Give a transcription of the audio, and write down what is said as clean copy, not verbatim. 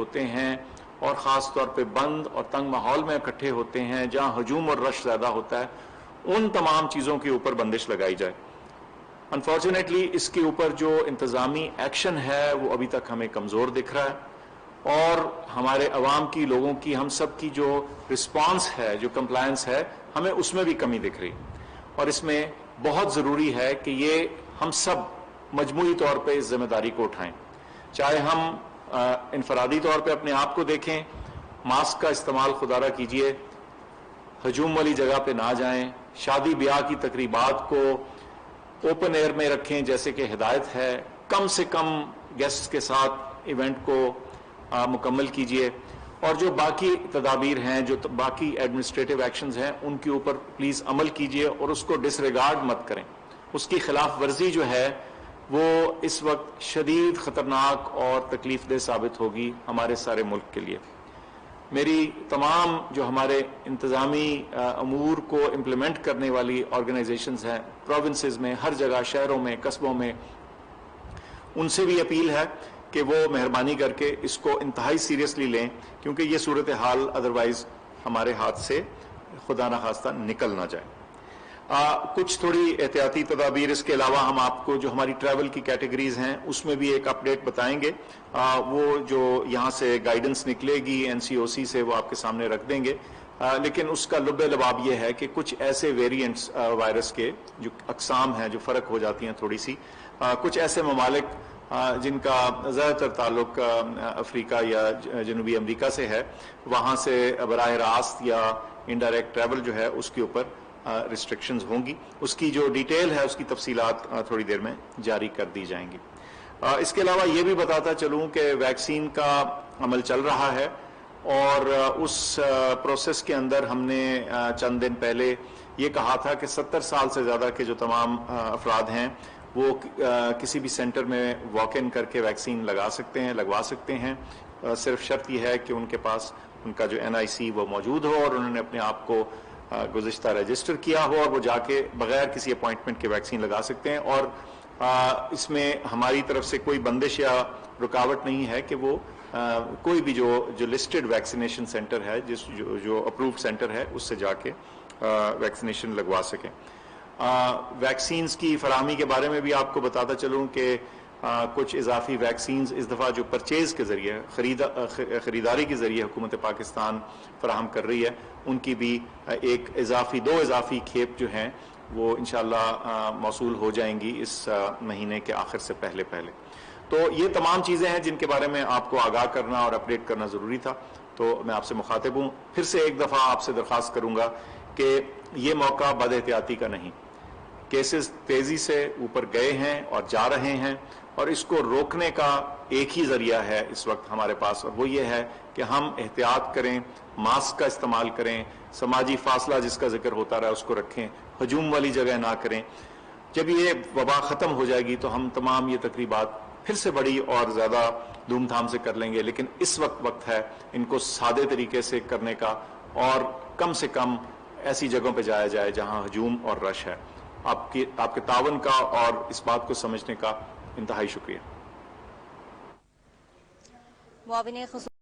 ہوتے ہیں اور خاص طور پہ بند اور تنگ ماحول میں اکٹھے ہوتے ہیں جہاں ہجوم اور رش زیادہ ہوتا ہے، ان تمام چیزوں کے اوپر بندش لگائی جائے۔ انفارچونیٹلی اس کے اوپر جو انتظامی ایکشن ہے وہ ابھی تک ہمیں کمزور دکھ رہا ہے، اور ہمارے عوام کی، لوگوں کی، ہم سب کی جو رسپانس ہے، جو کمپلائنس ہے، ہمیں اس میں بھی کمی دکھ رہی، اور اس میں بہت ضروری ہے کہ یہ ہم سب مجموعی طور پہ اس ذمہ داری کو اٹھائیں، چاہے ہم انفرادی طور پہ اپنے آپ کو دیکھیں، ماسک کا استعمال خدا را کیجئے، ہجوم والی جگہ پہ نہ جائیں، شادی بیاہ کی تقریبات کو اوپن ایئر میں رکھیں جیسے کہ ہدایت ہے، کم سے کم گیسٹ کے ساتھ ایونٹ کو مکمل کیجئے، اور جو باقی تدابیر ہیں، جو باقی ایڈمنسٹریٹو ایکشنز ہیں، ان کے اوپر پلیز عمل کیجئے اور اس کو ڈس ریگارڈ مت کریں۔ اس کی خلاف ورزی جو ہے وہ اس وقت شدید خطرناک اور تکلیف دہ ثابت ہوگی ہمارے سارے ملک کے لیے۔ میری تمام جو ہمارے انتظامی امور کو امپلیمنٹ کرنے والی آرگنائزیشنز ہیں پروونسز میں، ہر جگہ، شہروں میں، قصبوں میں، ان سے بھی اپیل ہے کہ وہ مہربانی کر کے اس کو انتہائی سیریسلی لیں، کیونکہ یہ صورتحال ادروائز ہمارے ہاتھ سے خدا نخواستہ نکل نہ جائے۔ کچھ تھوڑی احتیاطی تدابیر اس کے علاوہ ہم آپ کو جو ہماری ٹریول کی کیٹیگریز ہیں اس میں بھی ایک اپڈیٹ بتائیں گے، وہ جو یہاں سے گائیڈنس نکلے گی NCOC سے وہ آپ کے سامنے رکھ دیں گے، لیکن اس کا لب لباب یہ ہے کہ کچھ ایسے ویریئنٹس وائرس کے جو اقسام ہیں جو فرق ہو جاتی ہیں تھوڑی سی، کچھ ایسے ممالک جن کا زیادہ تر تعلق افریقہ یا جنوبی امریکہ سے ہے، وہاں سے براہ راست یا انڈائریکٹ ٹریول جو ہے اس کے اوپر ریسٹرکشنز ہوں گی۔ اس کی جو ڈیٹیل ہے، اس کی تفصیلات تھوڑی دیر میں جاری کر دی جائیں گی۔ اس کے علاوہ یہ بھی بتاتا چلوں کہ ویکسین کا عمل چل رہا ہے، اور اس پروسیس کے اندر ہم نے چند دن پہلے یہ کہا تھا کہ 70 سال سے زیادہ کے جو تمام افراد ہیں وہ کسی بھی سینٹر میں واک ان کر کے ویکسین لگوا سکتے ہیں، صرف شرط یہ ہے کہ ان کے پاس ان کا جو NIC وہ موجود ہو اور انہوں نے اپنے آپ کو گزشتہ رجسٹر کیا ہو، اور وہ جا کے بغیر کسی اپوائنٹمنٹ کے ویکسین لگا سکتے ہیں، اور اس میں ہماری طرف سے کوئی بندش یا رکاوٹ نہیں ہے کہ وہ کوئی بھی جو لسٹڈ ویکسینیشن سینٹر ہے، جو اپرووڈ سینٹر ہے، اس سے جا کے ویکسینیشن لگوا سکیں۔ ویکسینز کی فراہمی کے بارے میں بھی آپ کو بتاتا چلوں کہ کچھ اضافی ویکسینز اس دفعہ جو پرچیز کے ذریعے، خریداری کے ذریعے حکومت پاکستان فراہم کر رہی ہے، ان کی بھی دو اضافی کھیپ جو ہیں وہ انشاءاللہ موصول ہو جائیں گی اس مہینے کے آخر سے پہلے۔ تو یہ تمام چیزیں ہیں جن کے بارے میں آپ کو آگاہ کرنا اور اپڈیٹ کرنا ضروری تھا، تو میں آپ سے مخاطب ہوں۔ پھر سے ایک دفعہ آپ سے درخواست کروں گا کہ یہ موقع بد احتیاطی کا نہیں، کیسز تیزی سے اوپر گئے ہیں اور جا رہے ہیں، اور اس کو روکنے کا ایک ہی ذریعہ ہے اس وقت ہمارے پاس، اور وہ یہ ہے کہ ہم احتیاط کریں، ماسک کا استعمال کریں، سماجی فاصلہ جس کا ذکر ہوتا رہا اس کو رکھیں، ہجوم والی جگہ نہ کریں۔ جب یہ وبا ختم ہو جائے گی تو ہم تمام یہ تقریبات پھر سے بڑی اور زیادہ دھوم دھام سے کر لیں گے، لیکن اس وقت ہے ان کو سادے طریقے سے کرنے کا، اور کم سے کم ایسی جگہوں پہ جایا جائے جہاں ہجوم اور رش ہے۔ آپ کے تعاون کا اور اس بات کو سمجھنے کا انتہائی شکریہ۔ معاون خصوصی